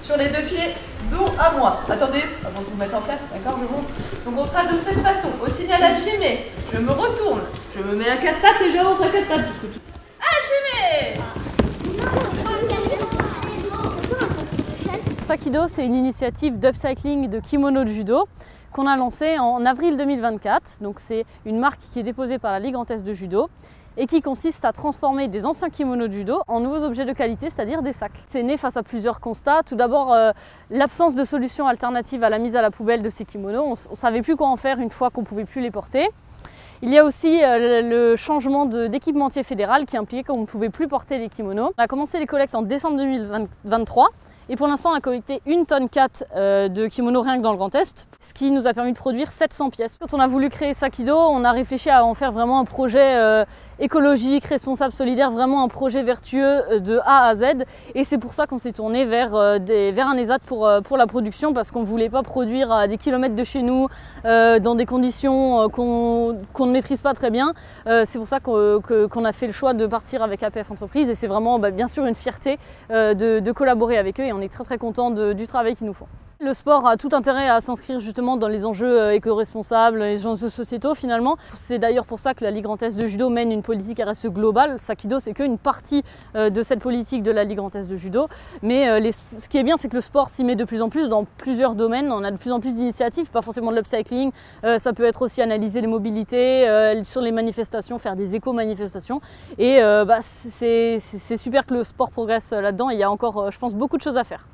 sur les deux pieds, dos à moi. Attendez, avant de vous mettre en place, d'accord, je montre. Donc on sera de cette façon. Au signal Hajime, je me retourne, je me mets à quatre pattes et j'avance à quatre pattes. Hajime! Sakido, c'est une initiative d'upcycling de kimono de judo qu'on a lancée en avril 2024. Donc c'est une marque qui est déposée par la Ligue Grand Est de judo et qui consiste à transformer des anciens kimonos de judo en nouveaux objets de qualité, c'est-à-dire des sacs. C'est né face à plusieurs constats. Tout d'abord, l'absence de solutions alternatives à la mise à la poubelle de ces kimonos. On ne savait plus quoi en faire une fois qu'on ne pouvait plus les porter. Il y a aussi le changement d'équipementier fédéral qui impliquait qu'on ne pouvait plus porter les kimonos. On a commencé les collectes en décembre 2023. Et pour l'instant, on a collecté 1,4 tonne de kimonos rien que dans le Grand Est, ce qui nous a permis de produire 700 pièces. Quand on a voulu créer Sakido, on a réfléchi à en faire vraiment un projet écologique, responsable, solidaire, vraiment un projet vertueux de A à Z. Et c'est pour ça qu'on s'est tourné vers un ESAT pour la production, parce qu'on ne voulait pas produire à des kilomètres de chez nous, dans des conditions qu'on ne maîtrise pas très bien. C'est pour ça qu'on a fait le choix de partir avec APF Entreprises. Et c'est vraiment bien sûr une fierté de collaborer avec eux. Et on est très très content du travail qu'ils nous font. Le sport a tout intérêt à s'inscrire justement dans les enjeux éco-responsables, les enjeux sociétaux finalement. C'est d'ailleurs pour ça que la Ligue Grand Est de judo mène une politique RSE globale. Sakido, c'est qu'une partie de cette politique de la Ligue Grand Est de judo. Mais ce qui est bien, c'est que le sport s'y met de plus en plus dans plusieurs domaines. On a de plus en plus d'initiatives, pas forcément de l'upcycling. Ça peut être aussi analyser les mobilités, sur les manifestations, faire des éco-manifestations. Et c'est super que le sport progresse là-dedans. Il y a encore, je pense, beaucoup de choses à faire.